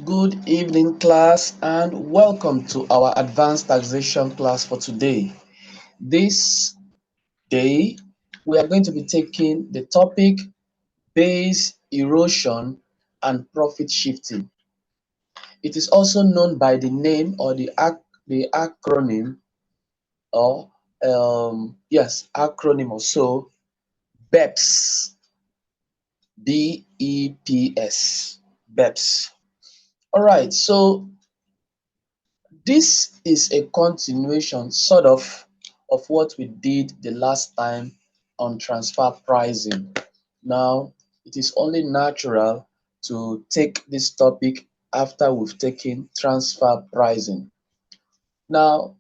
Good evening, class, and welcome to our advanced taxation class for today. This day, we are going to be taking the topic base erosion and profit shifting. It is also known by the name or the acronym or acronym or so BEPS, BEPS, BEPS. All right, so this is a continuation of what we did the last time on transfer pricing. Now, it is only natural to take this topic after we've taken transfer pricing. Now,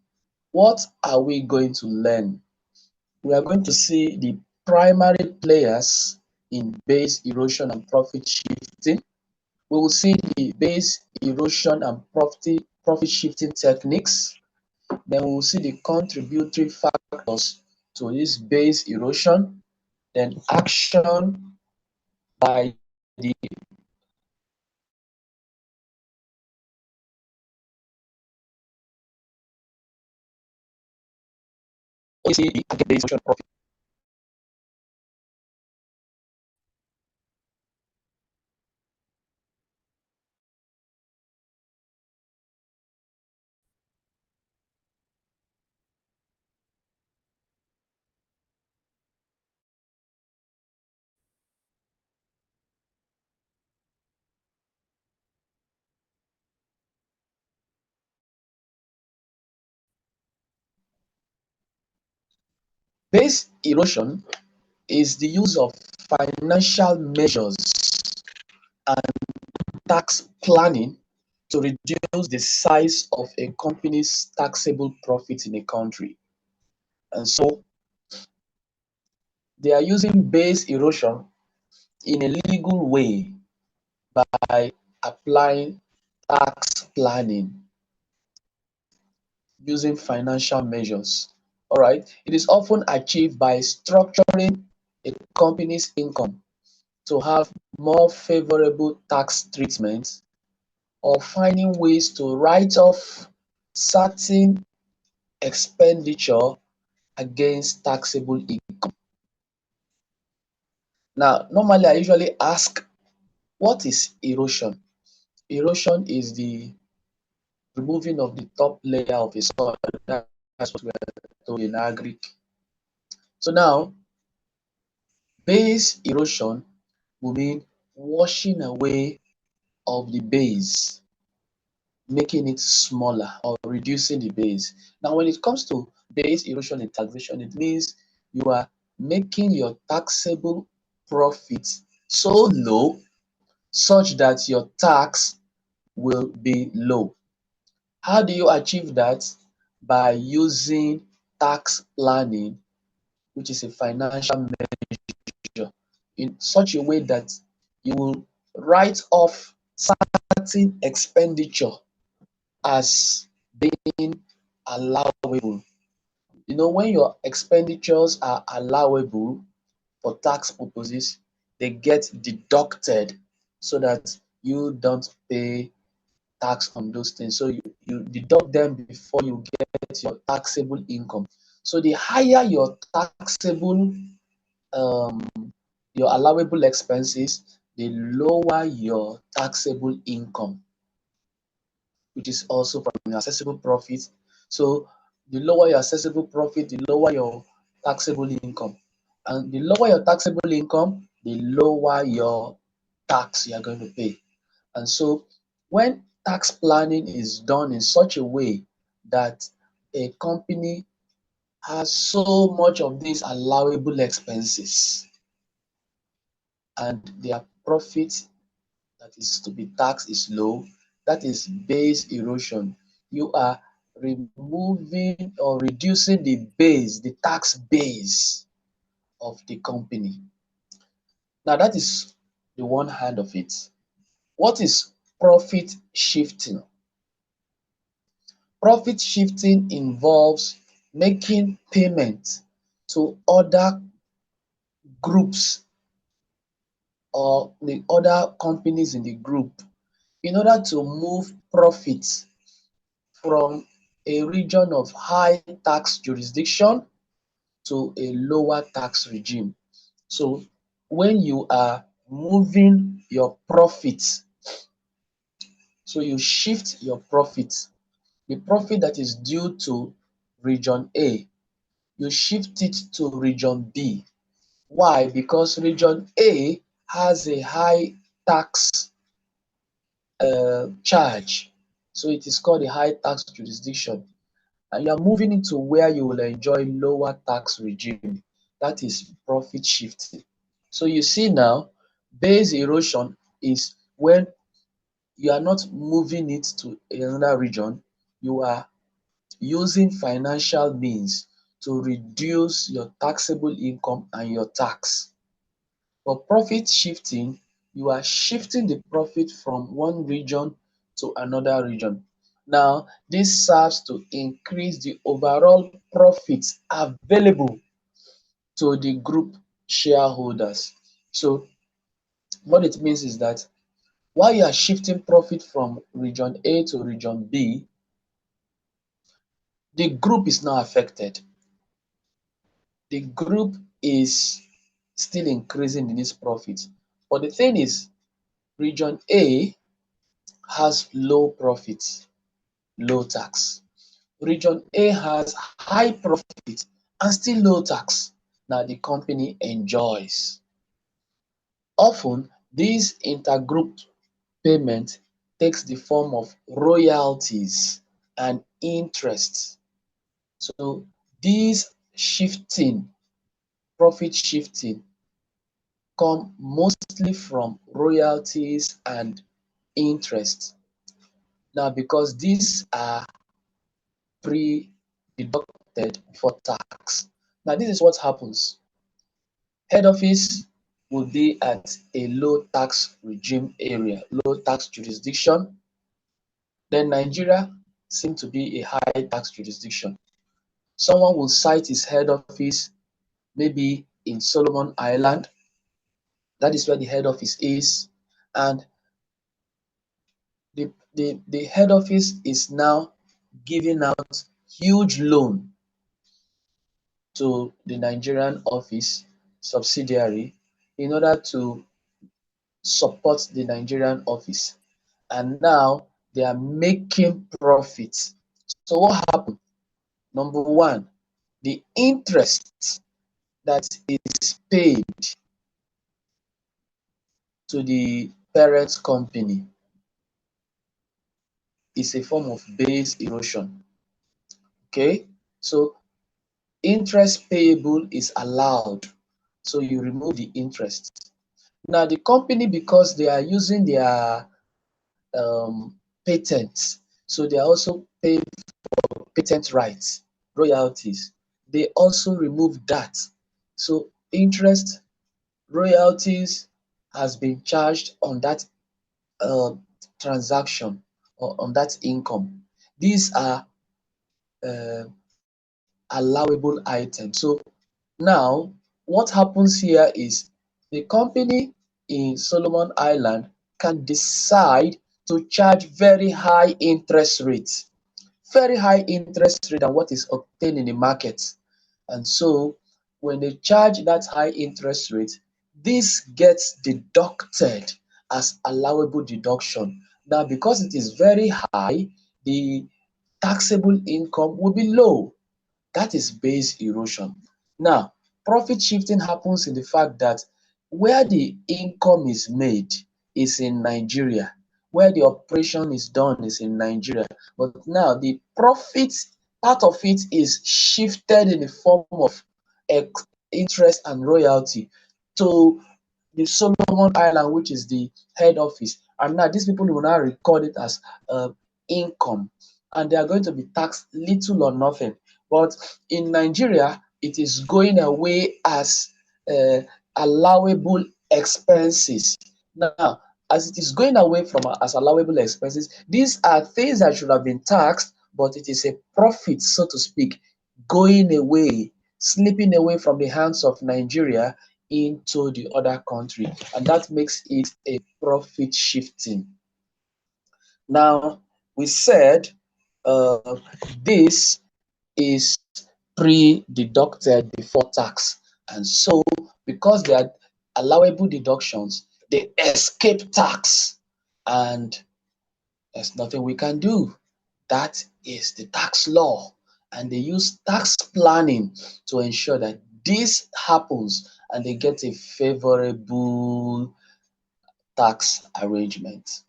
what are we going to learn? We are going to see the primary players in base erosion and profit shifting. We will see the base erosion and profit shifting techniques. Then we will see the contributory factors to this base erosion. Then action by the OECD target base erosion profit. Base erosion is the use of financial measures and tax planning to reduce the size of a company's taxable profit in a country. And so they are using base erosion in a legal way by applying tax planning using financial measures. All right. It is often achieved by structuring a company's income to have more favorable tax treatment or finding ways to write off certain expenditure against taxable income. Now, normally I usually ask, what is erosion? Erosion is the removing of the top layer of a soil. That's what we are told in agric. So now, base erosion will mean washing away of the base, making it smaller or reducing the base. Now, when it comes to base erosion in taxation, it means you are making your taxable profit so low such that your tax will be low. How do you achieve that? By using tax planning, which is a financial measure, in such a way that you will write off certain expenditure as being allowable. You know, when your expenditures are allowable for tax purposes, they get deducted so that you don't pay tax on those things. So you deduct them before you get your taxable income. So the higher your taxable, your allowable expenses, the lower your taxable income, which is also from your accessible profit. So the lower your accessible profit, the lower your taxable income. And the lower your taxable income, the lower your tax you are going to pay. And so when tax planning is done in such a way that a company has so much of these allowable expenses and their profit that is to be taxed is low, that is base erosion. You are removing or reducing the base, the tax base of the company. Now that is the one hand of it. What is profit shifting? Profit shifting involves making payment to other groups or the other companies in the group in order to move profits from a region of high tax jurisdiction to a lower tax regime. So when you are moving your profits, so you shift your profits, the profit that is due to region A, you shift it to region B. Why? Because region A has a high tax charge. So it is called a high tax jurisdiction. And you are moving into where you will enjoy lower tax regime. That is profit shifting. So you see now, base erosion is when you are not moving it to another region, you are using financial means to reduce your taxable income and your tax. For profit shifting, you are shifting the profit from one region to another region. Now, this serves to increase the overall profits available to the group shareholders. So, what it means is that while you are shifting profit from region A to region B, the group is now affected. The group is still increasing in its profit. But the thing is, region A has low profits, low tax. Region A has high profit and still low tax. Now the company enjoys. Often, this intergroup payment takes the form of royalties and interest. So these shifting, profit shifting, come mostly from royalties and interest. Now, because these are pre-deducted before tax. Now, this is what happens. Head office will be at a low tax regime area, low tax jurisdiction. Then Nigeria seems to be a high tax jurisdiction. Someone will cite his head office maybe in Solomon Island. That is where the head office is. And the head office is now giving out huge loan to the Nigerian office subsidiary in order to support the Nigerian office. And now they are making profits. So what happened? Number one, the interest that is paid to the parent company is a form of base erosion. Okay, so interest payable is allowed. So you remove the interest. Now the company, because they are using their patents, so they are also paying for patent rights, royalties. They also remove that. So interest, royalties has been charged on that uh, transaction or on that income. These are uh, allowable items. So now what happens here is the company in Solomon Island can decide to charge very high interest rate than what is obtained in the market. And so when they charge that high interest rate, this gets deducted as allowable deduction. Now, because it is very high, the taxable income will be low. That is base erosion. Now, profit shifting happens in the fact that where the income is made is in Nigeria, where the operation is done is in Nigeria. But now the profit, part of it is shifted in the form of interest and royalty to the Solomon Island, which is the head office. And now these people will now record it as income, and they are going to be taxed little or nothing. But in Nigeria, it is going away as uh, allowable expenses. Now, as it is going away from as allowable expenses, these are things that should have been taxed, but it is a profit, so to speak, going away, slipping away from the hands of Nigeria into the other country, and that makes it a profit shifting. Now, we said this is pre-deducted before tax, and so because they are allowable deductions, they escape tax, and there's nothing we can do. That is the tax law, and they use tax planning to ensure that this happens and they get a favorable tax arrangement.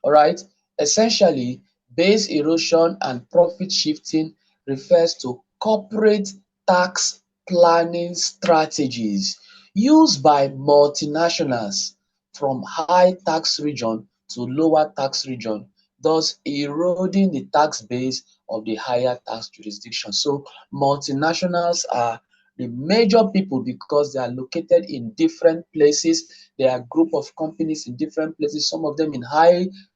All right. Essentially, base erosion and profit shifting refers to corporate tax planning strategies used by multinationals from high tax region to lower tax region, thus eroding the tax base of the higher tax jurisdiction. So multinationals are the major people because they are located in different places. There are group of companies in different places, some of them in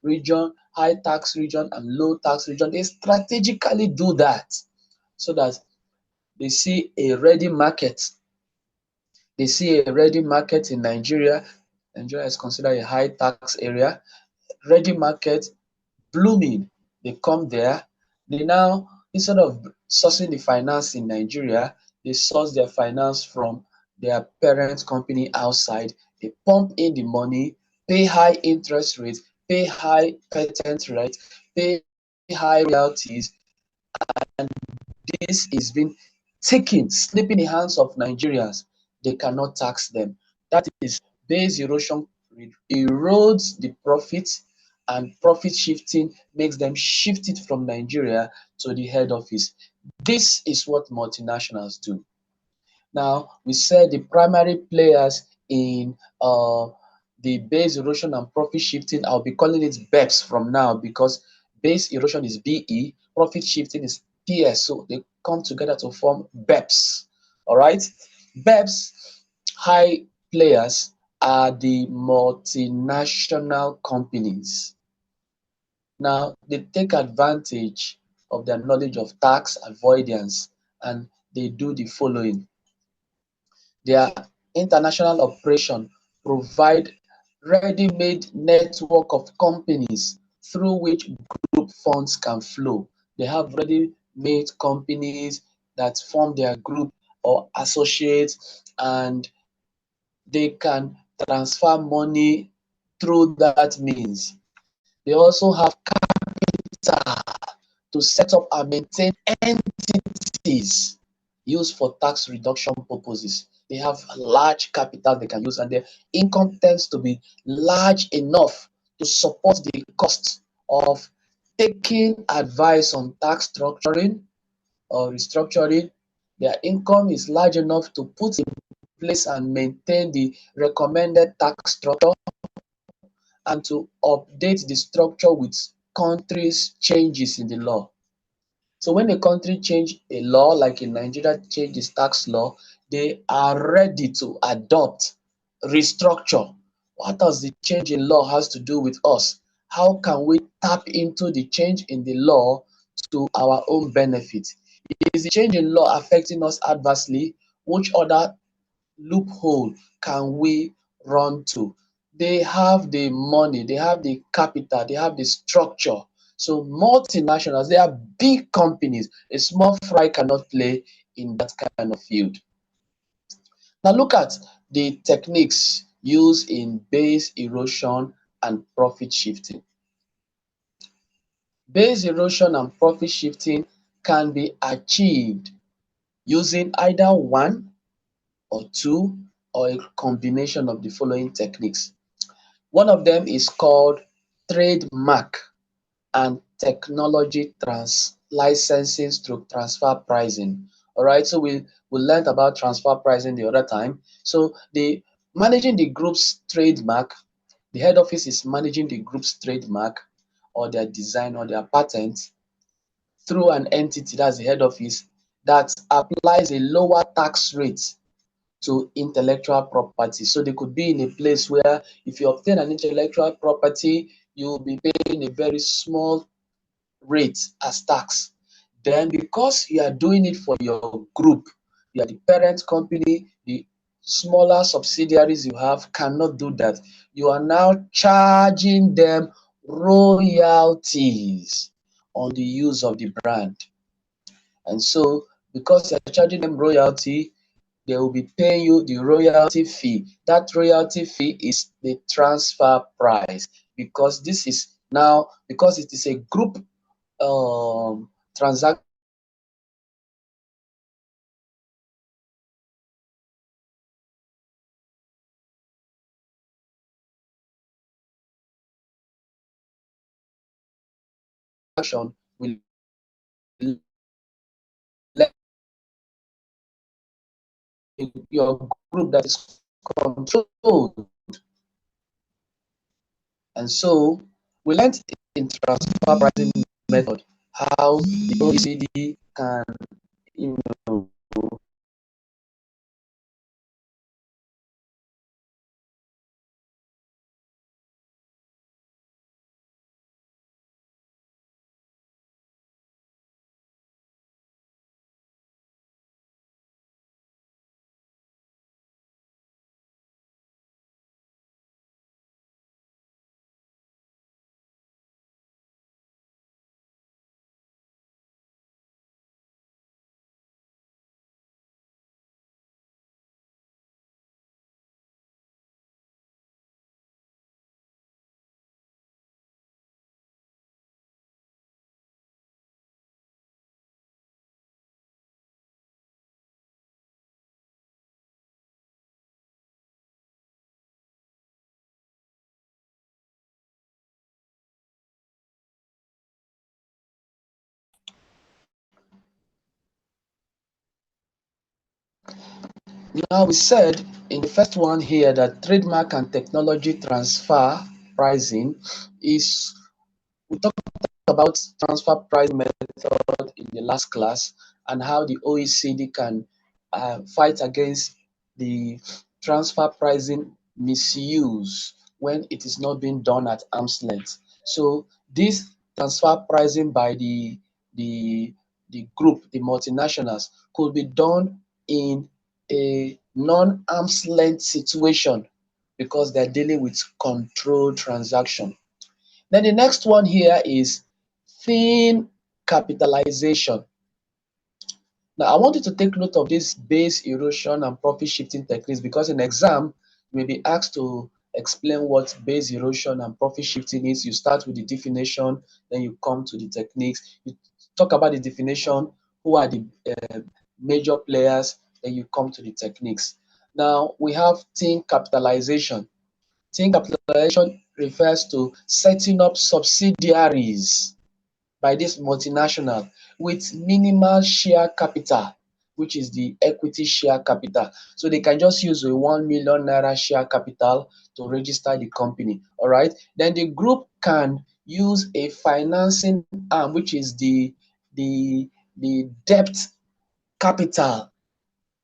region, high tax region and low tax region. They strategically do that so that they see a ready market. They see a ready market in Nigeria. Nigeria is considered a high tax area. Ready market blooming. They come there. They now, instead of sourcing the finance in Nigeria, they source their finance from their parent company outside. They pump in the money, pay high interest rates, pay high patent rates, pay high royalties, and this is being taken, slipping in the hands of Nigerians. They cannot tax them. That is, base erosion erodes the profits, and profit shifting makes them shift it from Nigeria to the head office. This is what multinationals do. Now, we said the primary players in the base erosion and profit shifting, I'll be calling it BEPS from now because base erosion is BE, profit shifting is PS. So they come together to form BEPS. All right. BEPS high players are the multinational companies. Now, they take advantage of their knowledge of tax avoidance and they do the following. Their international operation provide ready-made network of companies through which group funds can flow. They have ready-made companies that form their group or associates, and they can transfer money through that means. They also have capital to set up and maintain entities used for tax reduction purposes. They have large capital they can use, and their income tends to be large enough to support the cost of taking advice on tax structuring or restructuring. Their income is large enough to put in place and maintain the recommended tax structure and to update the structure with countries' changes in the law. So when a country change a law, like in Nigeria change its tax law, they are ready to adopt, restructure. What does the change in law has to do with us? How can we tap into the change in the law to our own benefit? Is the change in law affecting us adversely? Which other loophole can we run to? They have the money, they have the capital, they have the structure. So multinationals, they are big companies. A small fry cannot play in that kind of field. Now look at the techniques used in base erosion and profit shifting. Base erosion and profit shifting can be achieved using either one or two or a combination of the following techniques. One of them is called trademark and technology licensing through transfer pricing. All right, so we learned about transfer pricing the other time. So the managing the group's trademark, the head office is managing the group's trademark or their design or their patent through an entity, that's the head office, that applies a lower tax rate to intellectual property. So they could be in a place where if you obtain an intellectual property, you will be paying a very small rate as tax. Then because you are doing it for your group, you are the parent company, the smaller subsidiaries you have cannot do that. You are now charging them royalties on the use of the brand. And so, because you're charging them royalty, they will be paying you the royalty fee. That royalty fee is the transfer price, because this is now, because it is a group transaction, will let your group that is controlled. And so we learned in transfer pricing method how the OECD can, you know, now we said in the first one here that trademark and technology transfer pricing is, we talked about transfer price method in the last class, and how the OECD can fight against the transfer pricing misuse when it is not being done at arm's length. So this transfer pricing by the the group, the multinationals, could be done in a non-arm's length situation because they're dealing with controlled transaction. Then the next one here is thin capitalization. Now, I want you to take note of this base erosion and profit shifting techniques, because in exam, you may be asked to explain what base erosion and profit shifting is. You start with the definition, then you come to the techniques. You talk about the definition, who are the major players, then you come to the techniques. Now, we have thin capitalization. Thin capitalization refers to setting up subsidiaries by this multinational with minimal share capital, which is the equity share capital. So they can just use a 1 million naira share capital to register the company. All right. Then the group can use a financing arm, which is the the debt capital,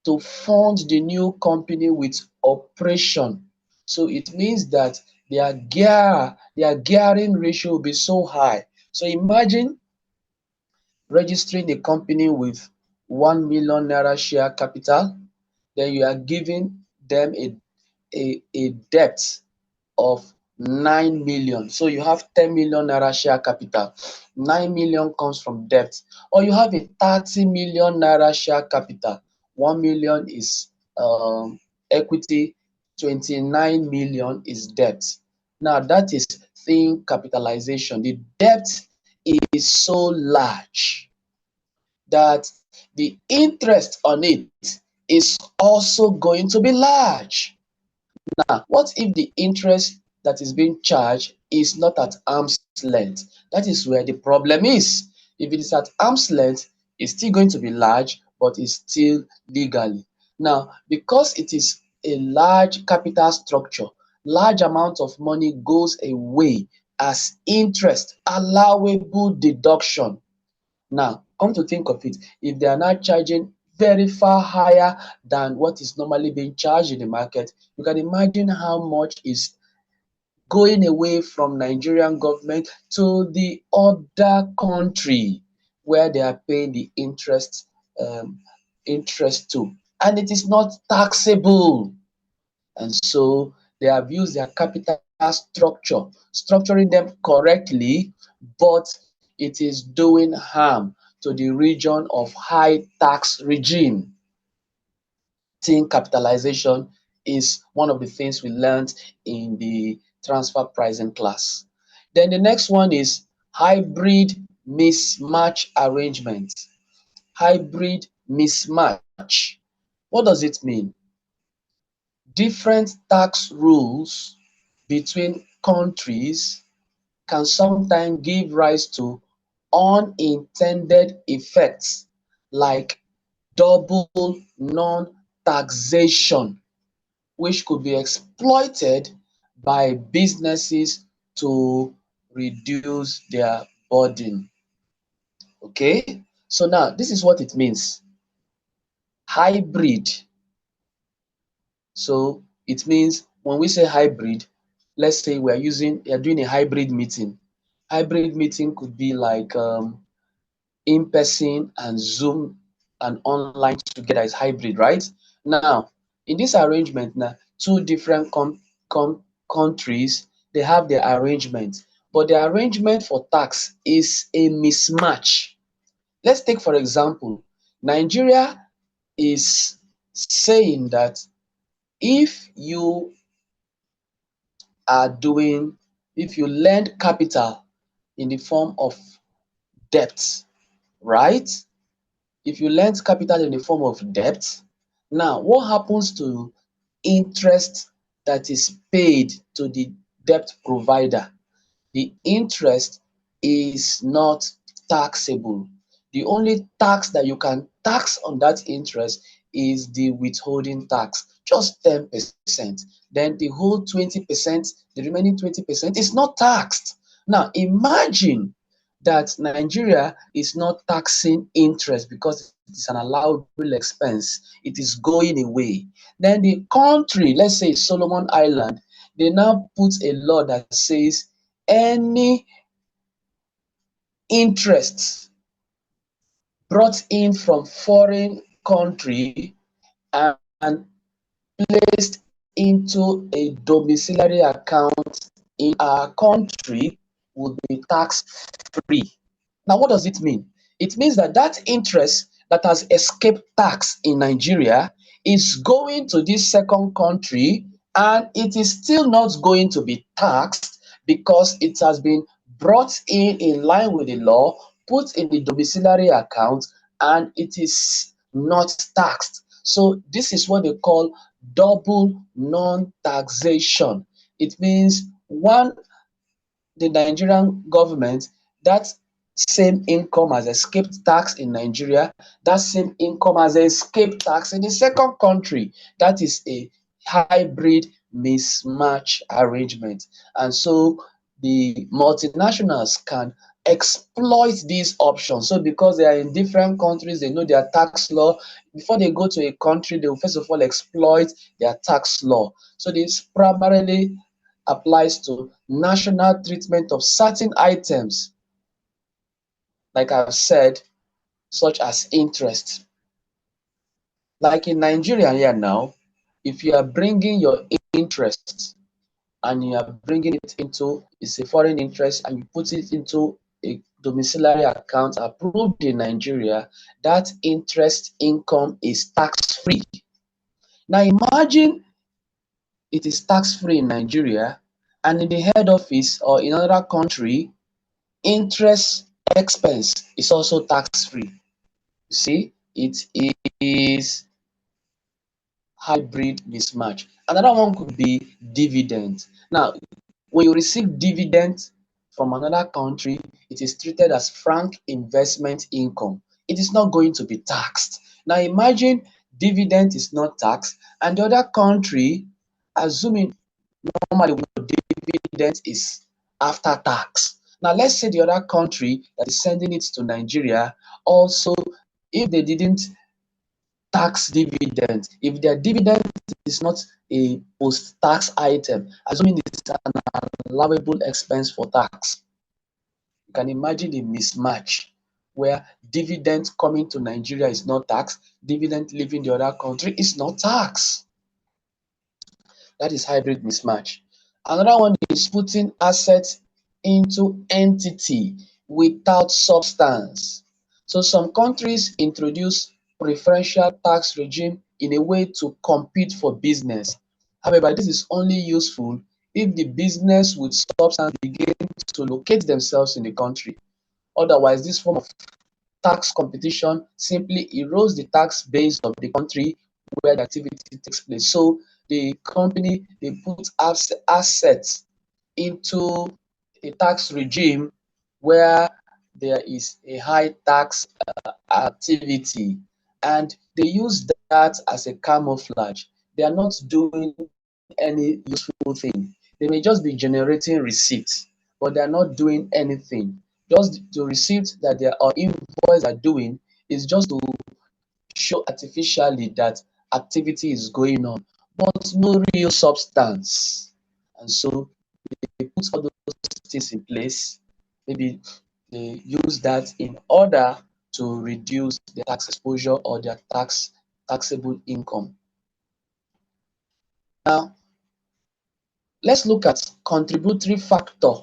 to fund the new company with operation. So it means that their gearing ratio will be so high. So imagine registering a company with 1 million naira share capital, then you are giving them a debt of 9 million. So you have 10 million naira share capital. 9 million comes from debt. Or you have a 30 million naira share capital. 1 million is equity, 29 million is debt. Now that is thin capitalization. The debt is so large that the interest on it is also going to be large. Now, what if the interest that is being charged is not at arm's length? That is where the problem is. If it is at arm's length, it's still going to be large, but it's still legally. Now, because it is a large capital structure, large amount of money goes away as interest, allowable deduction. Now, come to think of it, if they are now charging very far higher than what is normally being charged in the market, you can imagine how much is going away from Nigerian government to the other country where they are paying the um, interest to, and it is not taxable. And so they have used their capital structure, structuring them correctly, but it is doing harm to the region of high tax regime. Think capitalization is one of the things we learned in the transfer pricing class. Then the next one is hybrid mismatch arrangement. Hybrid mismatch. What does it mean? Different tax rules between countries can sometimes give rise to unintended effects like double non-taxation, which could be exploited by businesses to reduce their burden. Okay, so now this is what it means. Hybrid. So it means when we say hybrid, let's say you're doing a hybrid meeting. Hybrid meeting could be like in person and Zoom and online together is hybrid, right? Now, in this arrangement, now two different countries they have their arrangement, but the arrangement for tax is a mismatch. Let's take for example, Nigeria is saying that if you are doing, if you lend capital in the form of debt, right? If you lend capital in the form of debt, now what happens to interest that is paid to the debt provider? The interest is not taxable. The only tax that you can tax on that interest is the withholding tax, just 10%. Then the whole 20%, the remaining 20% is not taxed. Now imagine that Nigeria is not taxing interest because it is an allowable expense. It is going away. Then the country, let's say Solomon Island, they now put a law that says any interest brought in from foreign country and placed into a domiciliary account in our country would be tax free. Now, what does it mean? It means that that interest that has escaped tax in Nigeria is going to this second country and it is still not going to be taxed because it has been brought in line with the law, put in the domiciliary account, and it is not taxed. So this is what they call double non-taxation. It means one, the Nigerian government, that same income has escaped tax in Nigeria, that same income has escaped tax in the second country. That is a hybrid mismatch arrangement. And so the multinationals can exploit these options. So because they are in different countries, they know their tax law. Before they go to a country, they will first of all exploit their tax law. So this primarily applies to national treatment of certain items, like I've said, such as interest. Like in Nigeria here now, if you are bringing your interest and you are bringing it into, it's a foreign interest, and you put it into a domiciliary account approved in Nigeria, that interest income is tax-free. Now imagine it is tax-free in Nigeria, and in the head office or in another country, interest expense is also tax-free. You see, it is hybrid mismatch. Another one could be dividend. Now, when you receive dividend from another country, it is treated as frank investment income. It is not going to be taxed. Now, imagine dividend is not taxed, and the other country, assuming normally dividend is after tax. Now, let's say the other country that is sending it to Nigeria also, if they didn't tax dividend, if their dividend is not a post-tax item, assuming it's an allowable expense for tax, you can imagine a mismatch where dividend coming to Nigeria is not taxed, dividend leaving the other country is not taxed. That is hybrid mismatch. Another one is putting assets into entity without substance. So some countries introduce preferential tax regime in a way to compete for business. However, this is only useful if the business with substance begin to locate themselves in the country. Otherwise, this form of tax competition simply erodes the tax base of the country where the activity takes place. So the company, they put assets into a tax regime where there is a high tax activity, and they use that as a camouflage. They are not doing any useful thing. They may just be generating receipts, but they are not doing anything. Just the receipt that they are invoice are doing is just to show artificially that activity is going on, but no real substance. And so they put all those things in place. Maybe they use that in order to reduce the tax exposure or their taxable income. Now, let's look at contributory factor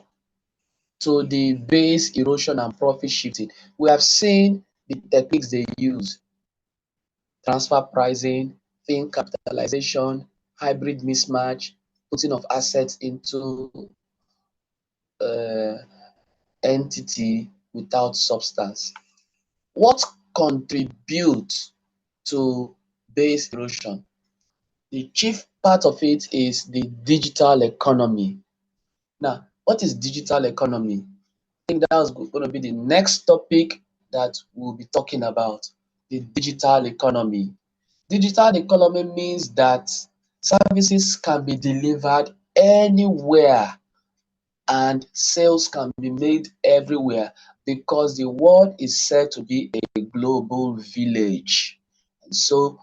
to the base erosion and profit shifting. We have seen the techniques they use: transfer pricing, thin capitalization, hybrid mismatch, putting of assets into uh, entity without substance. What contributes to base erosion? The chief part of it is the digital economy. Now, what is digital economy? I think that was going to be the next topic that we'll be talking about, the digital economy. Digital economy means that services can be delivered anywhere and sales can be made everywhere because the world is said to be a global village. And so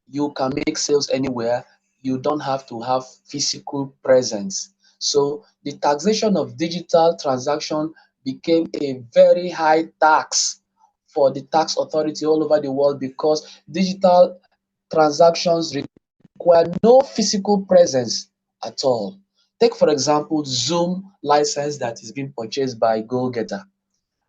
you can make sales anywhere. You don't have to have physical presence. So the taxation of digital transaction became a very high tax for the tax authority all over the world because digital transactions require no physical presence at all. Take, for example, Zoom license that is being purchased by GoGetter.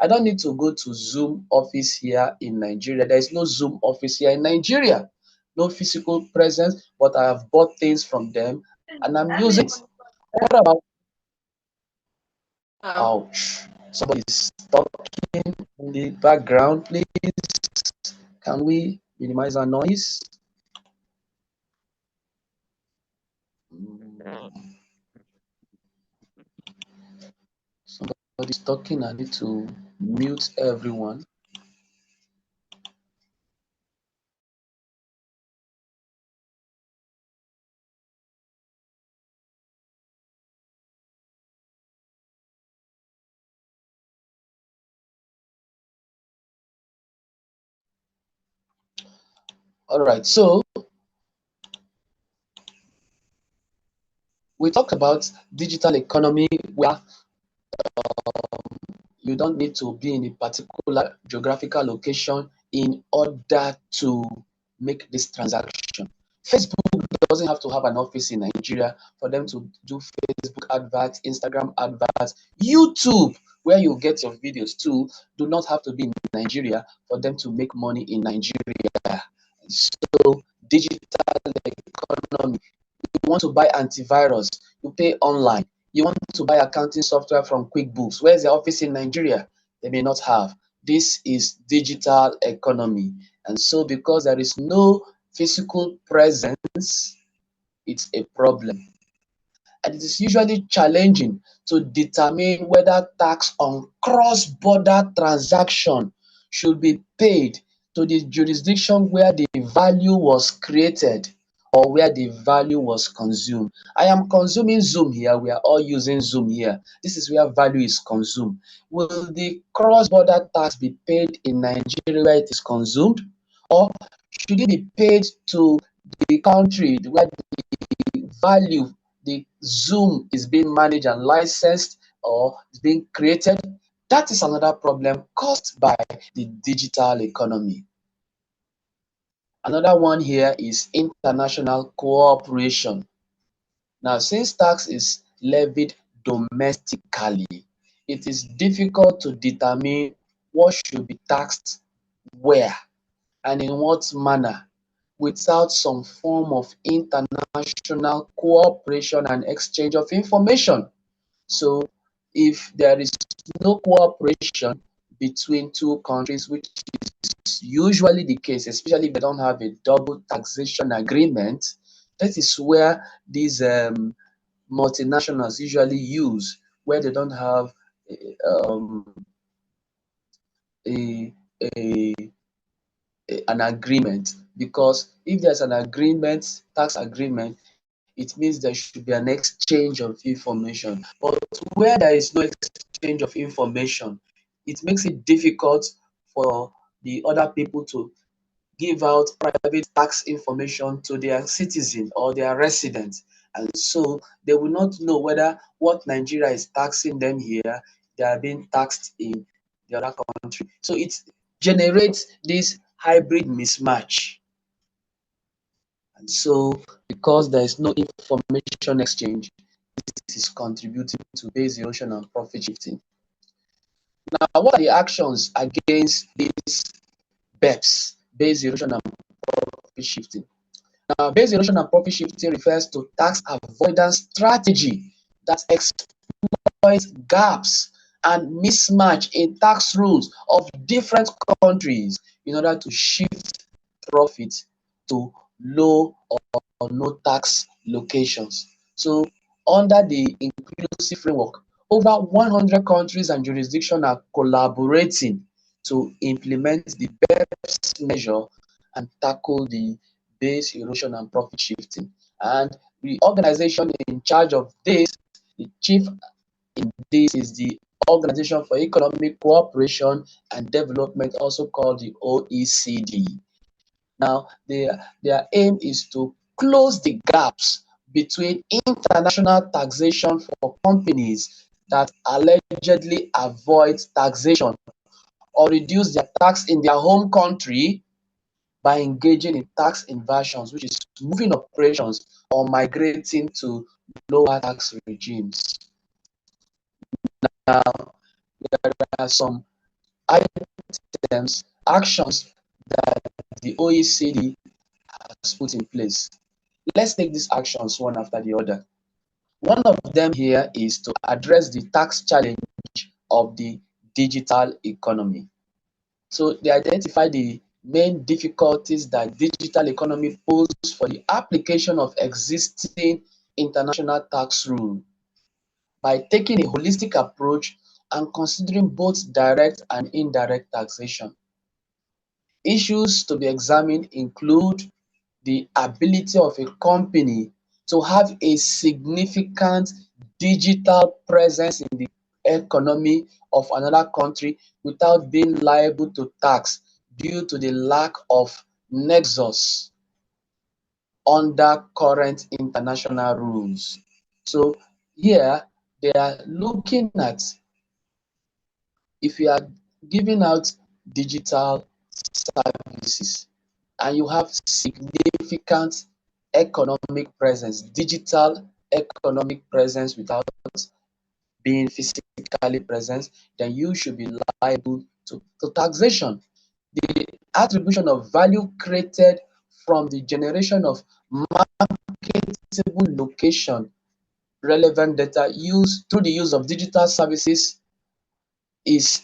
I don't need to go to Zoom office here in Nigeria. There is no Zoom office here in Nigeria. No physical presence, but I have bought things from them and I'm using it. What about, ouch, somebody is talking in the background, please. Can we minimize our noise? Somebody's talking. I need to mute everyone. All right, so we talked about digital economy where you don't need to be in a particular geographical location in order to make this transaction. Facebook doesn't have to have an office in Nigeria for them to do Facebook adverts, Instagram adverts, YouTube, where you get your videos too, do not have to be in Nigeria for them to make money in Nigeria. So digital economy, you want to buy antivirus, you pay online. You want to buy accounting software from QuickBooks. Where's the office in Nigeria? They may not have. This is digital economy. And so because there is no physical presence, it's a problem. And it is usually challenging to determine whether tax on cross-border transaction should be paid to the jurisdiction where the value was created or where the value was consumed. I am consuming Zoom here. We are all using Zoom here. This is where value is consumed. Will the cross-border tax be paid in Nigeria where it is consumed, or should it be paid to the country where the value, the Zoom is being managed and licensed or is being created? That is another problem caused by the digital economy. Another one here is international cooperation. Now, since tax is levied domestically. It is difficult to determine what should be taxed where and in what manner without some form of international cooperation and exchange of information. So if there is no cooperation between two countries, which is usually the case, especially if they don't have a double taxation agreement, that is where these multinationals usually use, where they don't have um, a, a an agreement. Because if there's an agreement, tax agreement, it means there should be an exchange of information. But where there is no exchange of information, it makes it difficult for the other people to give out private tax information to their citizens or their residents. And so they will not know whether what Nigeria is taxing them here, they are being taxed in the other country. So it generates this hybrid mismatch. And so because there is no information exchange, this is contributing to base erosion and profit shifting. Now, what are the actions against this BEPS, base erosion and profit shifting? Now, base erosion and profit shifting refers to tax avoidance strategy that exploits gaps and mismatch in tax rules of different countries in order to shift profits to low or no tax locations. So, under the inclusive framework, over 100 countries and jurisdictions are collaborating to implement the BEPS measure and tackle the base erosion and profit shifting. And the organization in charge of this, the chief in this, is the Organization for Economic Cooperation and Development, also called the OECD. Now, their aim is to close the gaps between international taxation for companies that allegedly avoid taxation or reduce their tax in their home country by engaging in tax inversions, which is moving operations or migrating to lower tax regimes. Now, there are some items, actions that the OECD has put in place. Let's take these actions one after the other. One of them here is to address the tax challenge of the digital economy. So they identify the main difficulties that digital economy poses for the application of existing international tax rules by taking a holistic approach and considering both direct and indirect taxation. Issues to be examined include the ability of a company to have a significant digital presence in the economy of another country without being liable to tax due to the lack of nexus under current international rules. So here they are looking at, if you are giving out digital services and you have significant economic presence, digital economic presence without being physically present, then you should be liable to taxation. The attribution of value created from the generation of marketable location relevant data used through the use of digital services is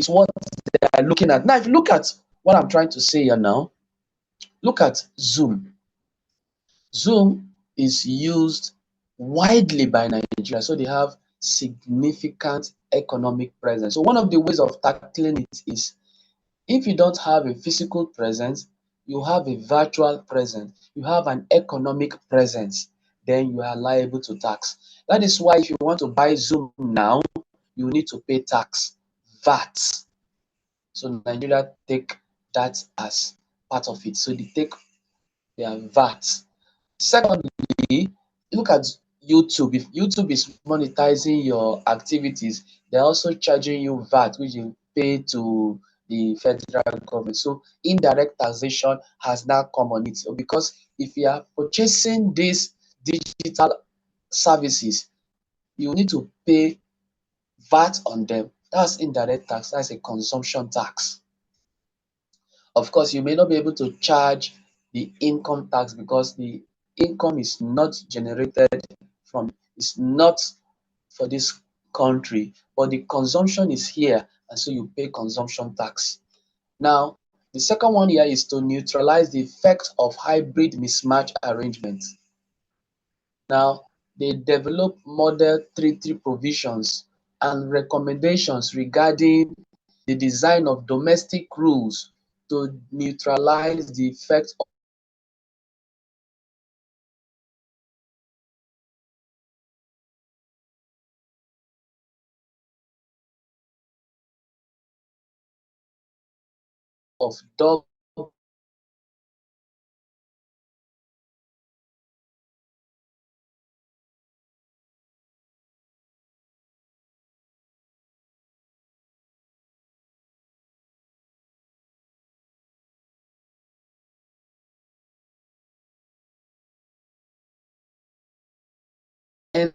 what they are looking at. Now, if you look at what I'm trying to say here now, look at Zoom. Zoom is used widely by Nigeria, so they have significant economic presence. So one of the ways of tackling it is, if you don't have a physical presence, you have a virtual presence, you have an economic presence, then you are liable to tax. That is why if you want to buy Zoom now, you need to pay tax, VAT. So Nigeria take that as part of it. So they take their VAT. Secondly, look at YouTube. If YouTube is monetizing your activities, they're also charging you VAT, which you pay to the federal government. So indirect taxation has now come on it. So because if you are purchasing these digital services, you need to pay VAT on them. That's indirect tax. That's a consumption tax. Of course, you may not be able to charge the income tax because the income is not generated from, it's not for this country, but the consumption is here, and so you pay consumption tax. Now, the second one here is to neutralize the effect of hybrid mismatch arrangements. Now, they develop Model 33 provisions and recommendations regarding the design of domestic rules to neutralize the effect of double entities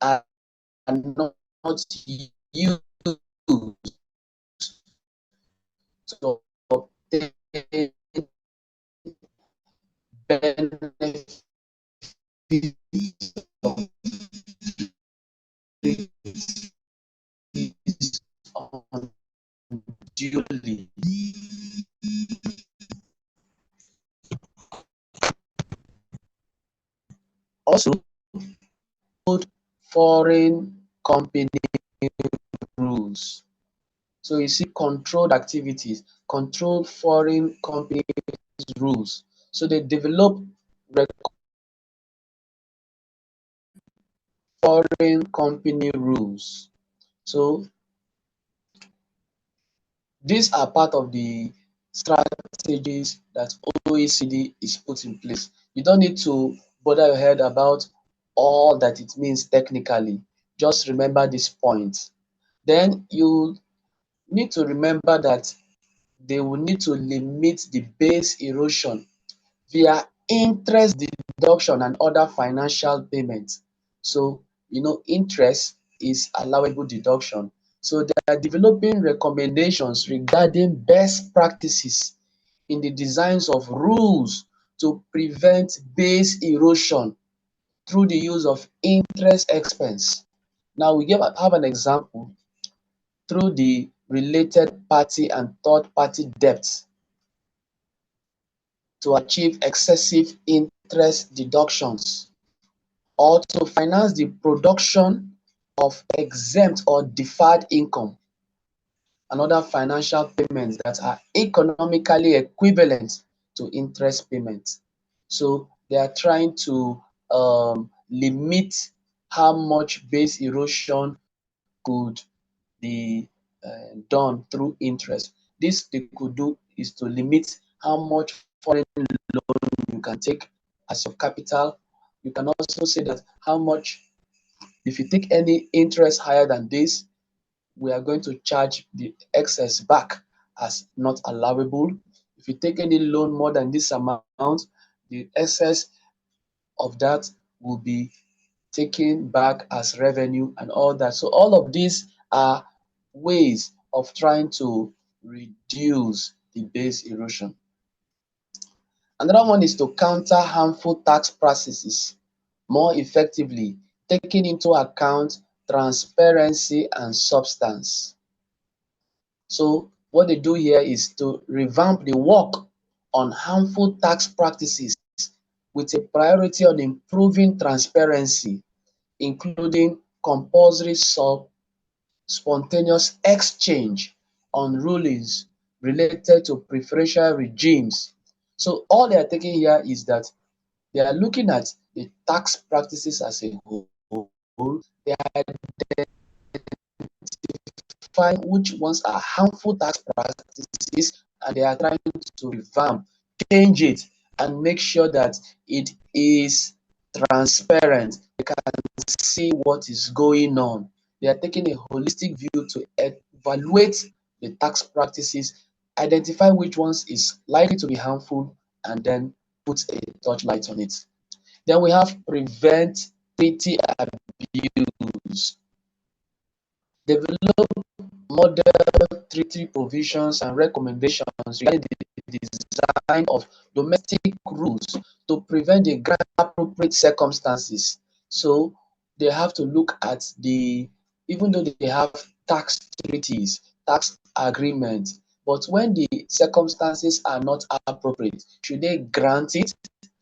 are not used to obtain benefits unduly. Also, foreign company rules. So you see controlled activities, controlled foreign company rules. So they develop foreign company rules. So these are part of the strategies that OECD is put in place. You don't need to bother your head about all that it means technically. Just remember this point. Then you need to remember that they will need to limit the base erosion via interest deduction and other financial payments. So, interest is allowable deduction. So they are developing recommendations regarding best practices in the designs of rules to prevent base erosion through the use of interest expense. Now we have an example through the related party and third party debts to achieve excessive interest deductions or to finance the production of exempt or deferred income and other financial payments that are economically equivalent to interest payments. So they are trying to limit how much base erosion could be done through interest. This they could do is to limit how much foreign loan you can take as your capital. You can also say that how much, if you take any interest higher than this, we are going to charge the excess back as not allowable. If you take any loan more than this amount, the excess of that will be taken back as revenue and all that. So all of these are ways of trying to reduce the base erosion. Another one is to counter harmful tax practices more effectively, taking into account transparency and substance. So what they do here is to revamp the work on harmful tax practices with a priority on improving transparency, including compulsory spontaneous exchange on rulings related to preferential regimes. So all they are taking here is that they are looking at the tax practices as a whole. They are identifying which ones are harmful tax practices, and they are trying to revamp, change it, and make sure that it is transparent. They can see what is going on. They are taking a holistic view to evaluate the tax practices, identify which ones is likely to be harmful, and then put a touchlight on it. Then we have prevent treaty abuse. Develop model treaty provisions and recommendations regarding the design of domestic rules to prevent the grant appropriate circumstances. So they have to look at the, even though they have tax treaties, tax agreements, but when the circumstances are not appropriate, should they grant it?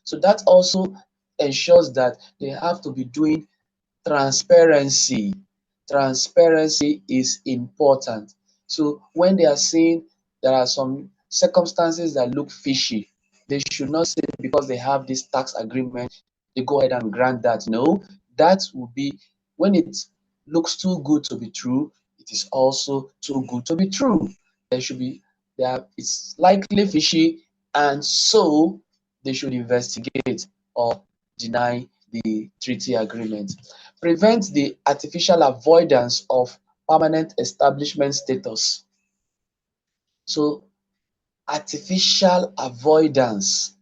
So that also ensures that they have to be doing transparency. Transparency is important. So when they are saying there are some circumstances that look fishy, they should not say because they have this tax agreement, they go ahead and grant that. No, that will be when it looks too good to be true, it is also too good to be true. There should be there it's likely fishy, and so they should investigate or deny the treaty agreement. Prevent the artificial avoidance of permanent establishment status. So artificial avoidance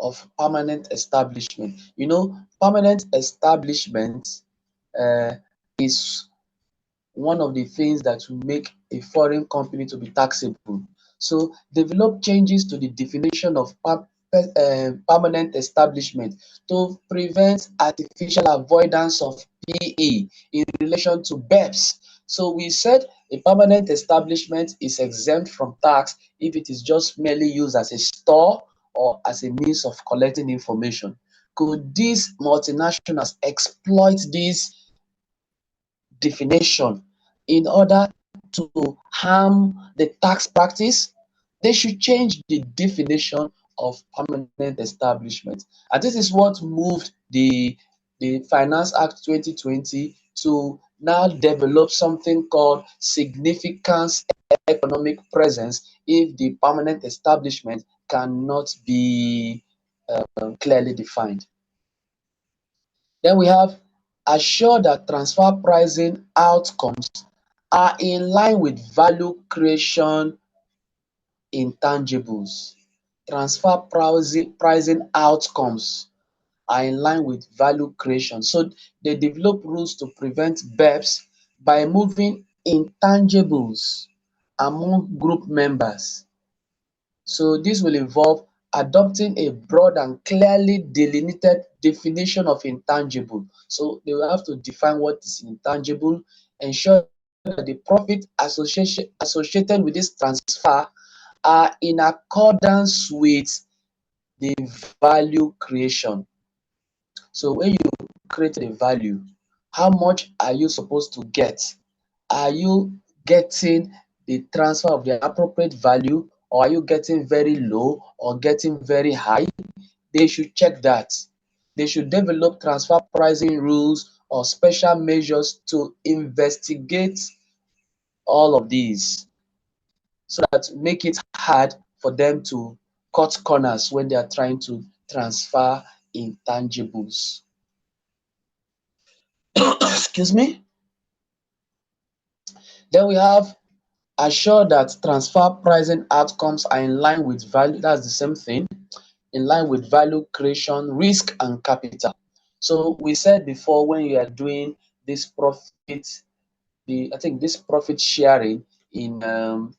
of permanent establishment. You know, permanent establishment is one of the things that will make a foreign company to be taxable. So develop changes to the definition of permanent establishment to prevent artificial avoidance of PE in relation to BEPS. So we said a permanent establishment is exempt from tax if it is just merely used as a store or as a means of collecting information. Could these multinationals exploit this definition in order to harm the tax practice? They should change the definition of permanent establishment. And this is what moved the Finance Act 2020 to now develop something called significance economic presence if the permanent establishment cannot be clearly defined. Then we have assure that transfer pricing outcomes are in line with value creation intangibles. Transfer pricing outcomes are in line with value creation. So they develop rules to prevent BEPS by moving intangibles among group members. So this will involve adopting a broad and clearly delineated definition of intangible. So they will have to define what is intangible, ensure that the profit associated with this transfer are in accordance with the value creation. So when you create a value, how much are you supposed to get? Are you getting the transfer of the appropriate value, or are you getting very low or getting very high? They should check that. They should develop transfer pricing rules or special measures to investigate all of these so that make it hard for them to cut corners when they are trying to transfer intangibles. Excuse me. Then we have assure that transfer pricing outcomes are in line with value. That's the same thing, in line with value creation, risk, and capital. So we said before, when you are doing this profit, I think this profit sharing in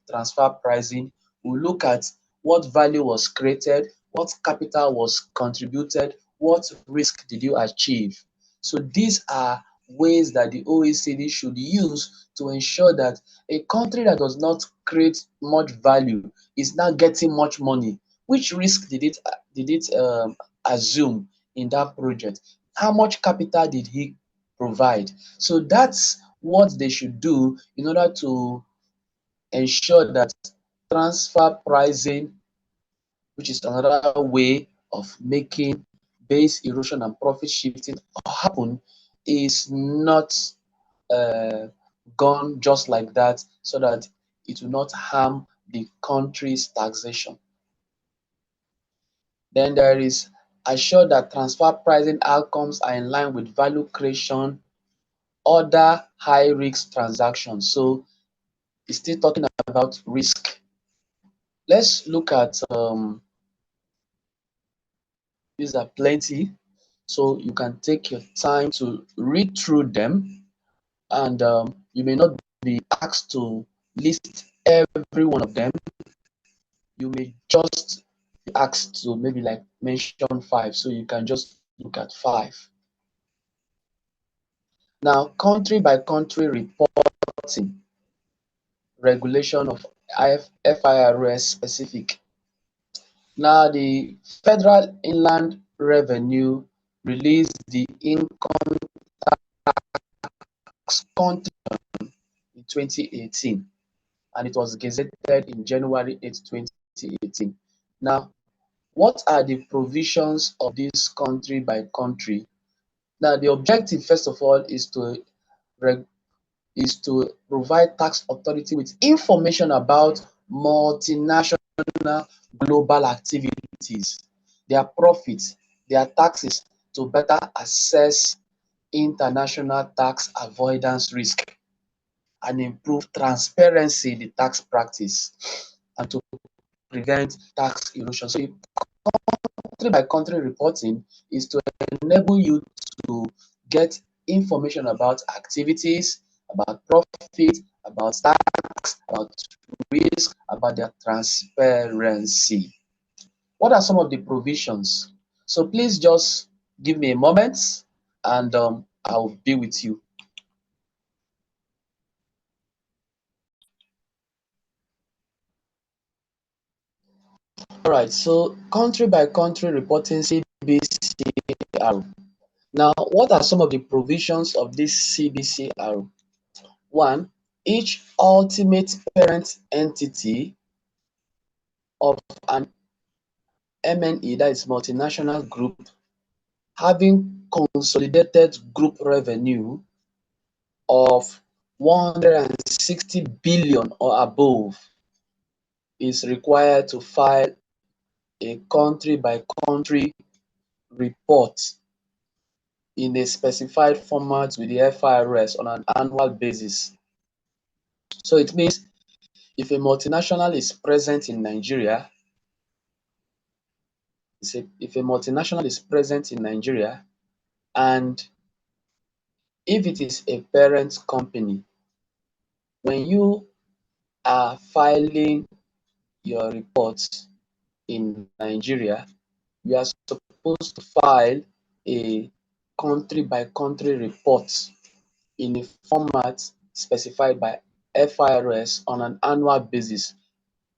transfer pricing, we look at what value was created, what capital was contributed, what risk did you achieve. So these are ways that the OECD should use to ensure that a country that does not create much value is now getting much money. Which risk did it assume in that project? How much capital did he provide? So that's what they should do in order to ensure that transfer pricing, which is another way of making base erosion and profit shifting happen, is not uh, gone just like that, so that it will not harm the country's taxation. Then there is assure that transfer pricing outcomes are in line with value creation, other high risk transactions. So it's still talking about risk. Let's look at these are plenty. So you can take your time to read through them, and you may not be asked to list every one of them. You may just be asked to maybe like mention five, so you can just look at five. Now, country by country reporting, regulation of FIRS specific. Now, the Federal Inland Revenue released the income tax country in 2018, and it was gazetted in January 8, 2018. Now, what are the provisions of this country by country? Now, the objective, first of all, is to provide tax authority with information about multinational global activities, their profits, their taxes, to better assess international tax avoidance risk and improve transparency in the tax practice and to prevent tax erosion. So country by country reporting is to enable you to get information about activities, about profit, about tax, about risk, about their transparency. What are some of the provisions? So please just give me a moment and I'll be with you. All right, so country by country reporting CBCR. Now, what are some of the provisions of this CBCR? One, each ultimate parent entity of an MNE, that is multinational group, having consolidated group revenue of 160 billion or above, is required to file a country by country report in a specified format with the FIRS on an annual basis. So it means if a multinational is present in Nigeria, if a multinational is present in Nigeria, and if it is a parent company, when you are filing your reports in Nigeria, you are supposed to file a country by country report in a format specified by FIRS on an annual basis.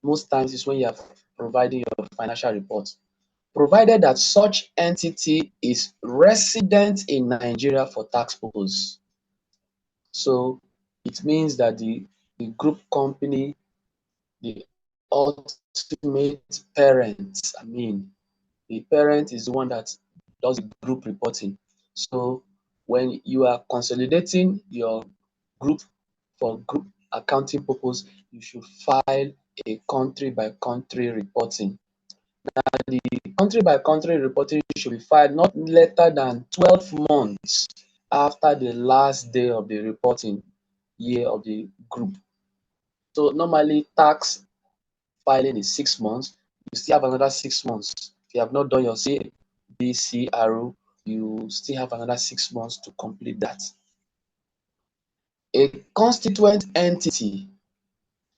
Most times is when you are providing your financial report, provided that such entity is resident in Nigeria for tax purposes. So it means that the group company, the ultimate parent, the parent is the one that does the group reporting. So when you are consolidating your group for group accounting purpose, you should file a country by country reporting. The country by country reporting should be filed not later than 12 months after the last day of the reporting year of the group. So normally tax filing is 6 months. You still have another 6 months. If you have not done your CBCRO, you still have another 6 months to complete that. A constituent entity,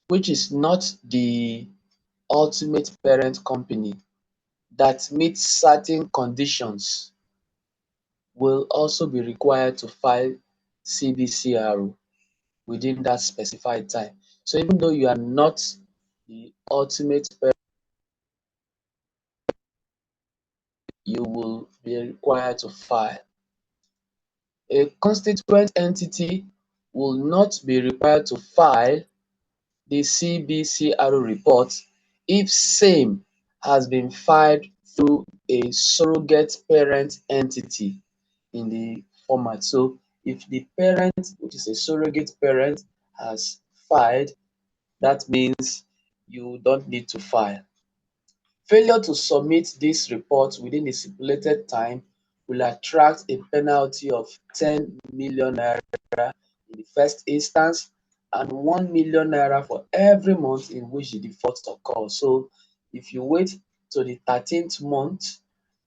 which is not the ultimate parent company, that meets certain conditions will also be required to file CBCRO within that specified time. So even though you are not the ultimate parent, you will be required to file. A constituent entity will not be required to file the CBCRO report if same has been filed through a surrogate parent entity in the format. So if the parent, which is a surrogate parent, has filed, that means you don't need to file. Failure to submit this report within the stipulated time will attract a penalty of 10 million naira in the first instance and 1 million naira for every month in which the default occurs. So if you wait to the 13th month,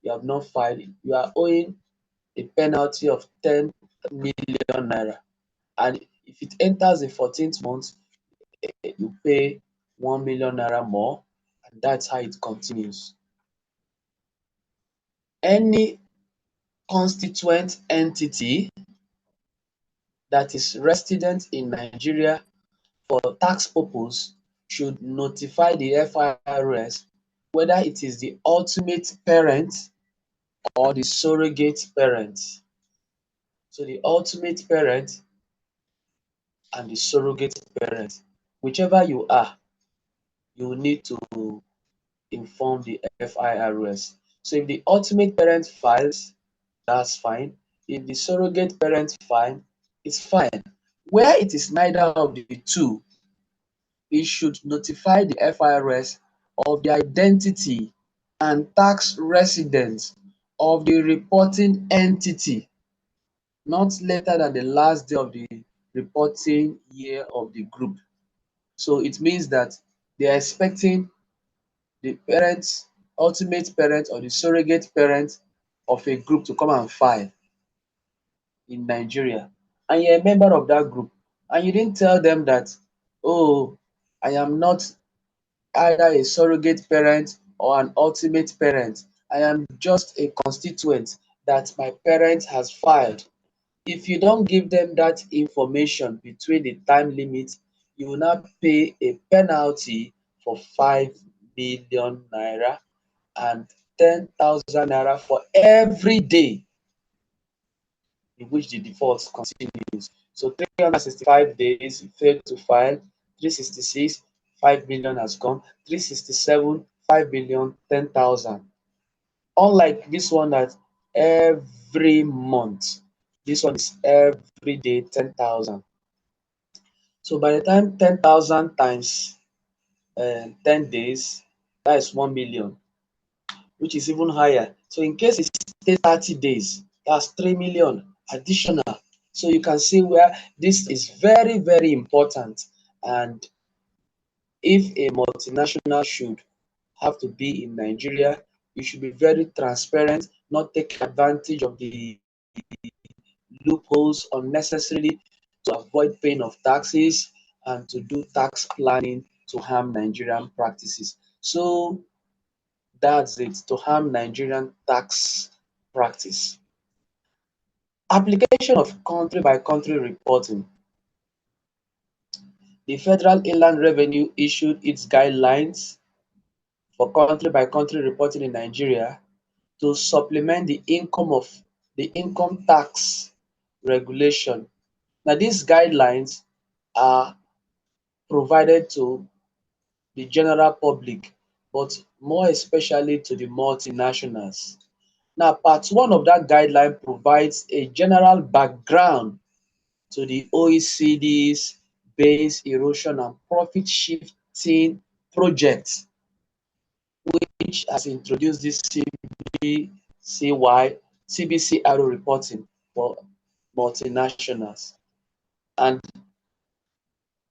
you have not filed, you are owing a penalty of 10 million naira. And if it enters the 14th month, you pay 1 million naira more, and that's how it continues. Any constituent entity that is resident in Nigeria for tax purpose should notify the FIRS whether it is the ultimate parent or the surrogate parent. So the ultimate parent and the surrogate parent, whichever you are, you need to inform the FIRS. So if the ultimate parent files, that's fine. If the surrogate parent file, it's fine. Where it is neither of the two, it should notify the FIRS of the identity and tax residence of the reporting entity not later than the last day of the reporting year of the group. So it means that they are expecting the parents, ultimate parent or the surrogate parent of a group to come and file in Nigeria. And you're a member of that group. And you didn't tell them that, oh, I am not either a surrogate parent or an ultimate parent. I am just a constituent that my parent has filed. If you don't give them that information between the time limit, you will now pay a penalty for 5 million naira and 10,000 naira for every day in which the default continues. So 365 days you failed to file, 366, 5 million has gone, 367, 5 million, 10,000. Unlike this one that every month, this one is every day 10,000. So by the time 10,000 times 10 days, that is 1 million, which is even higher. So in case it stays 30 days, that's 3 million additional. So you can see where this is very, very important. And if a multinational should have to be in Nigeria, you should be very transparent, not take advantage of the loopholes unnecessarily to avoid paying of taxes and to do tax planning to harm Nigerian practices. So that's it, to harm Nigerian tax practice. Application of country by country reporting. The Federal Inland Revenue issued its guidelines for country by country reporting in Nigeria to supplement the income tax regulation. Now, these guidelines are provided to the general public, but more especially to the multinationals. Now, part one of that guideline provides a general background to the OECD's base erosion and profit shifting project, which has introduced this CBCRO reporting for multinationals. And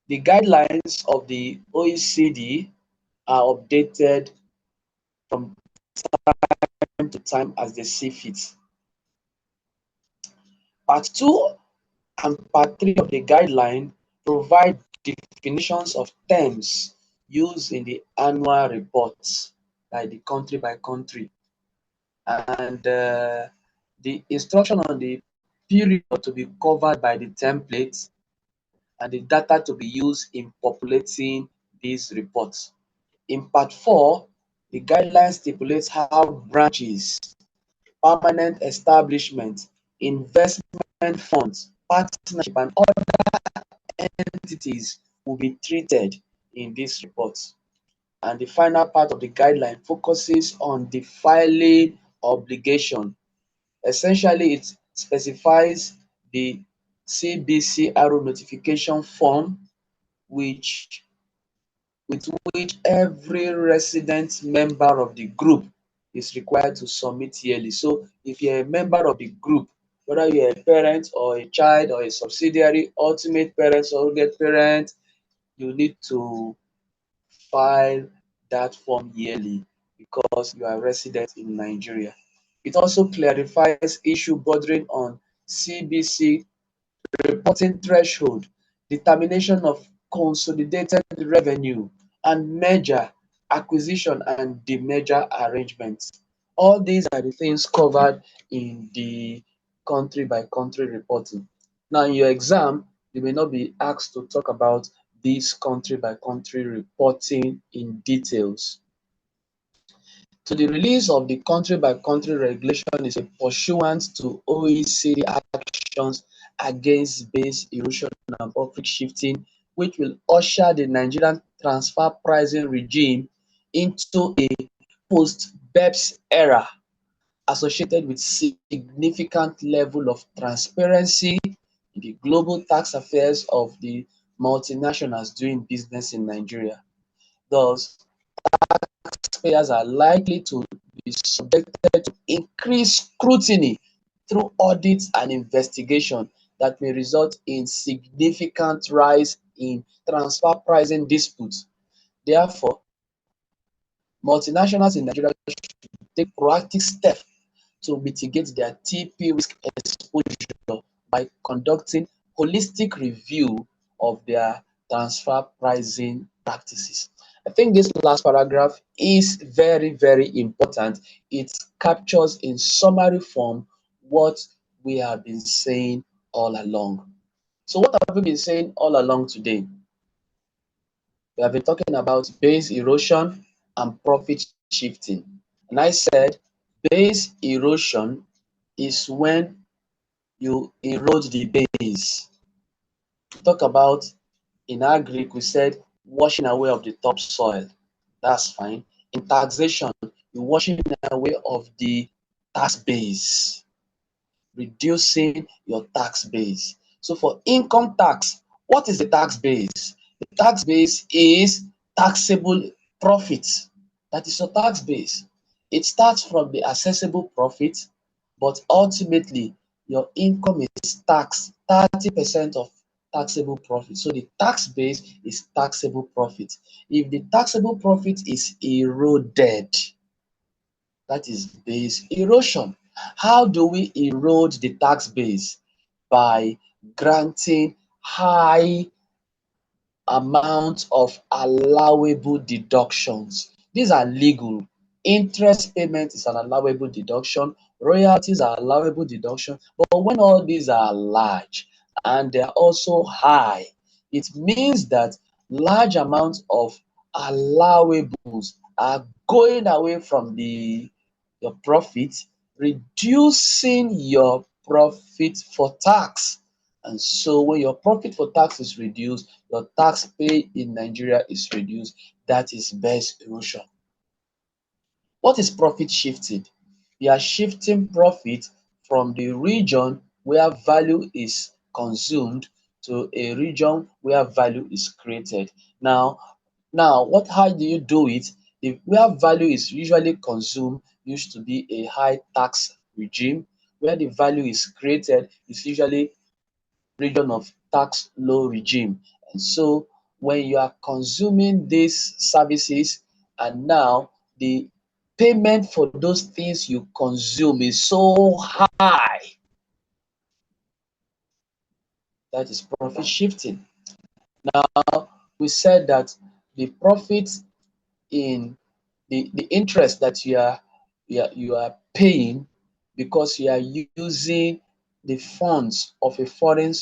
the guidelines of the OECD are updated from time to time as they see fit. Part 2 and Part 3 of the guideline provide definitions of terms used in the annual reports, like the country by country. And the instruction on the period to be covered by the template and the data to be used in populating these reports. In Part 4, the guideline stipulates how branches, permanent establishment, investment funds, partnership, and other entities will be treated in this report. And the final part of the guideline focuses on the filing obligation. Essentially, it specifies the CBCRO notification form which with which every resident member of the group is required to submit yearly. So if you're a member of the group, whether you're a parent or a child or a subsidiary, ultimate parent, surrogate parent, you need to file that form yearly because you are resident in Nigeria. It also clarifies issue bordering on CBC reporting threshold, determination of consolidated revenue, and merger, acquisition, and demerger arrangements. All these are the things covered in the country by country reporting. Now, in your exam, you may not be asked to talk about this country by country reporting in details. So the release of the country-by-country regulation is a pursuant to OECD actions against base erosion and profit shifting, which will usher the Nigerian transfer pricing regime into a post-BEPS era associated with significant level of transparency in the global tax affairs of the multinationals doing business in Nigeria. Thus, taxpayers are likely to be subjected to increased scrutiny through audits and investigation that may result in significant rise in transfer pricing disputes. Therefore, multinationals in Nigeria should take proactive steps to mitigate their TP risk exposure by conducting holistic review of their transfer pricing practices. I think this last paragraph is very, very important. It captures in summary form what we have been saying all along. So what have we been saying all along today? We have been talking about base erosion and profit shifting. And I said base erosion is when you erode the base. Talk about in agric, we said washing away of the topsoil. That's fine. In taxation, you're washing away of the tax base, reducing your tax base. So for income tax, what is the tax base? The tax base is taxable profit. That is your tax base. It starts from the assessable profit, but ultimately your income is taxed 30% of taxable profit. So the tax base is taxable profit. If the taxable profit is eroded, that is base erosion. How do we erode the tax base? By granting high amount of allowable deductions. These are legal. Interest payment is an allowable deduction. Royalties are allowable deduction. But when all these are large and they are also high, it means that large amounts of allowables are going away from your profit, reducing your profit for tax. And so when your profit for tax is reduced, your tax pay in Nigeria is reduced. That is base erosion. What is profit shifting? You are shifting profit from the region where value is consumed to a region where value is created. How do you do it? If where value is usually consumed used to be a high tax regime, where the value is created is usually region of tax low regime. And so when you are consuming these services and now the payment for those things you consume is so high, that is profit shifting. Now, we said that the profit in the interest that you are paying because you are using the funds of a foreign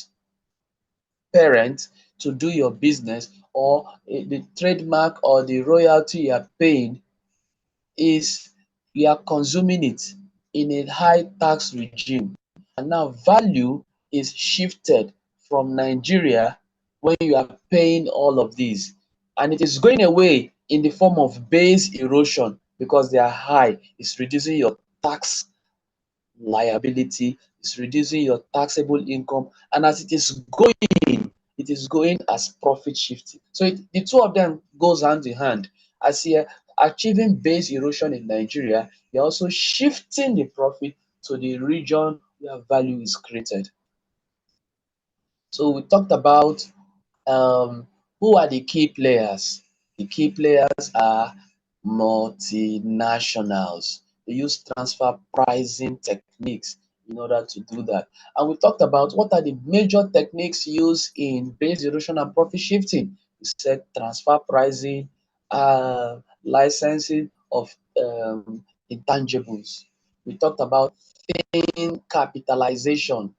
parent to do your business, or the trademark or the royalty you are paying is you are consuming it in a high tax regime, and now value is shifted from Nigeria when you are paying all of these, and it is going away in the form of base erosion because they are high. It's reducing your tax liability, it's reducing your taxable income, and as it is going as profit shifting. So the two of them goes hand in hand. As you're achieving base erosion in Nigeria, you're also shifting the profit to the region where value is created. So we talked about who are the key players. The key players are multinationals. They use transfer pricing techniques in order to do that. And we talked about what are the major techniques used in base erosion and profit shifting. We said transfer pricing, licensing of intangibles. We talked about thin capitalization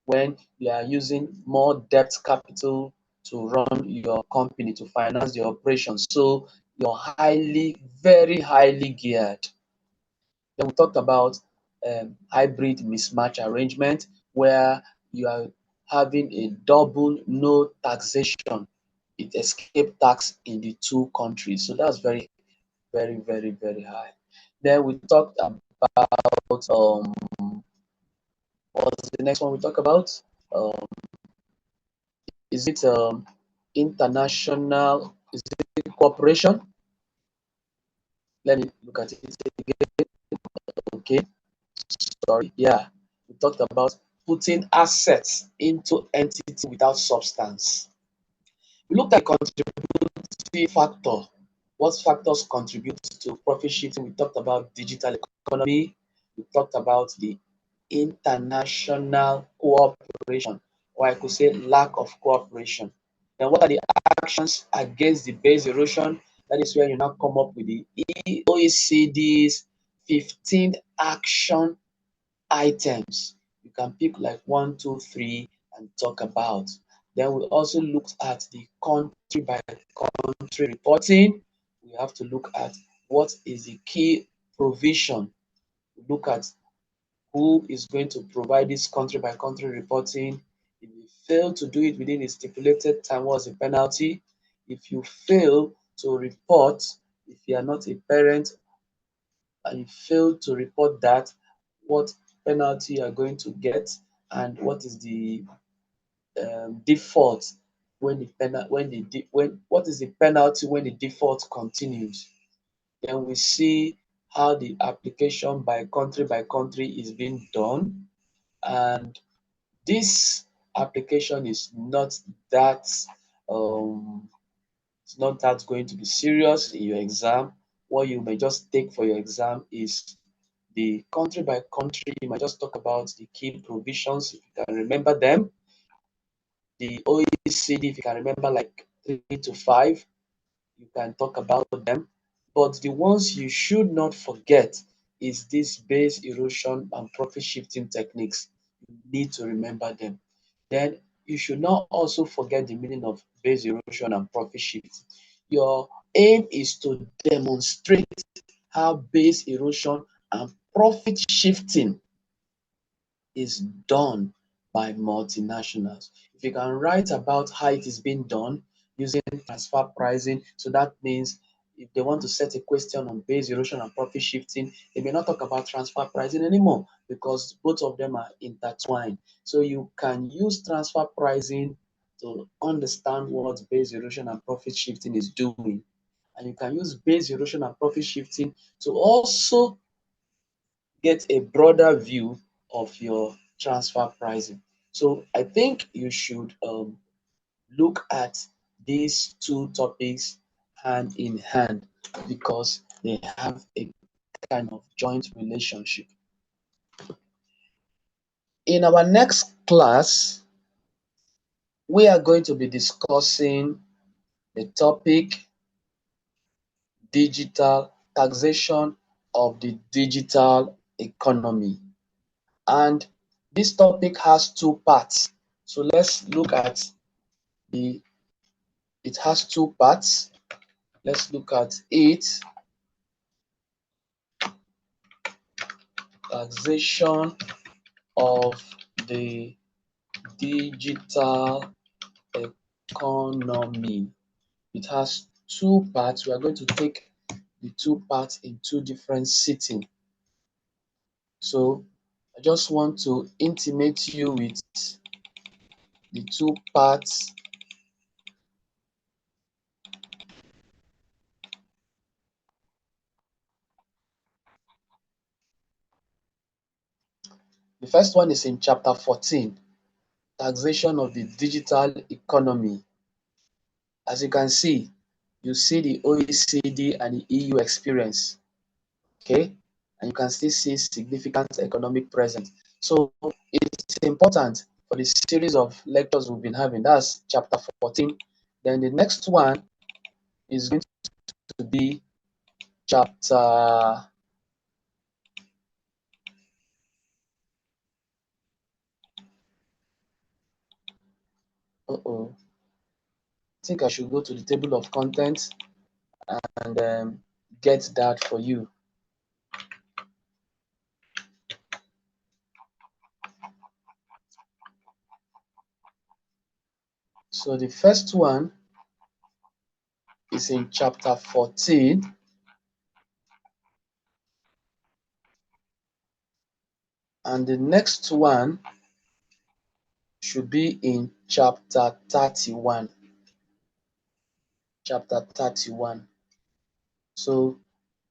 when you are using more debt capital to run your company, to finance your operations. So you're very highly geared. Then we talked about hybrid mismatch arrangement where you are having a double no taxation. It escaped tax in the two countries. So that's very high. Then we talked about what's the next one we talk about? Um, is it international? Is it cooperation? Let me look at it again. Okay, sorry. Yeah, we talked about putting assets into entity without substance. We looked at contributing factor. What factors contribute to profit shifting? We talked about digital economy. We talked about the international cooperation, or I could say lack of cooperation. Then what are the actions against the base erosion? That is where you now come up with the OECD's 15 action items. You can pick like one, two, three and talk about. Then we also looked at the country by country reporting. We have to look at what is the key provision. Look at who is going to provide this country by country reporting. If you fail to do it within a stipulated time, what's the penalty? If you fail to report, if you are not a parent and you fail to report that, what penalty you are going to get, and what is the default when what is the penalty when the default continues. Then we see how the application by country is being done, and this application is not that um, it's not that going to be serious in your exam. What you may just take for your exam is the country by country. You might just talk about the key provisions if you can remember them. The OECD, if you can remember like 3 to 5, you can talk about them. But the ones you should not forget is this base erosion and profit shifting techniques. You need to remember them. Then you should not also forget the meaning of base erosion and profit shifting. Your aim is to demonstrate how base erosion and profit shifting is done by multinationals. If you can write about how it is being done using transfer pricing, so that means if they want to set a question on base erosion and profit shifting, they may not talk about transfer pricing anymore because both of them are intertwined. So you can use transfer pricing to understand what base erosion and profit shifting is doing. And you can use base erosion and profit shifting to also get a broader view of your transfer pricing. So I think you should look at these two topics hand in hand because they have a kind of joint relationship. In our next class, we are going to be discussing the topic digital taxation of the digital economy. And this topic has two parts. So let's look at it has two parts. Let's look at it. Taxation of the digital economy. It has two parts. We are going to take the two parts in two different sittings. So I just want to intimate you with the two parts. The first one is in chapter 14, taxation of the digital economy. As you can see, you see the OECD and the EU experience. Okay, and you can still see significant economic presence. So it's important for the series of lectures we've been having. That's chapter 14. Then the next one is going to be chapter I think I should go to the table of contents and get that for you. So the first one is in chapter 14, and the next one should be in chapter 31. Chapter 31. So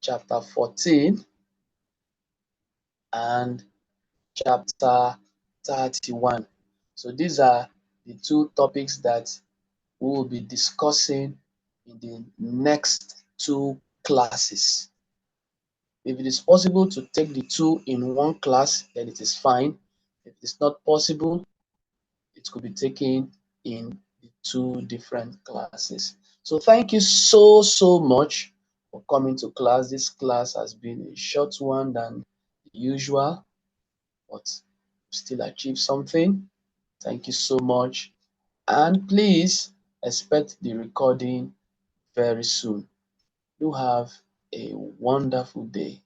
chapter 14 and chapter 31. So these are the two topics that we will be discussing in the next two classes. If it is possible to take the two in one class, then it is fine. If it's not possible, it could be taken in the two different classes. So thank you so much for coming to class. This class has been a short one than usual, but still achieve something. Thank you so much. And please expect the recording very soon. You have a wonderful day.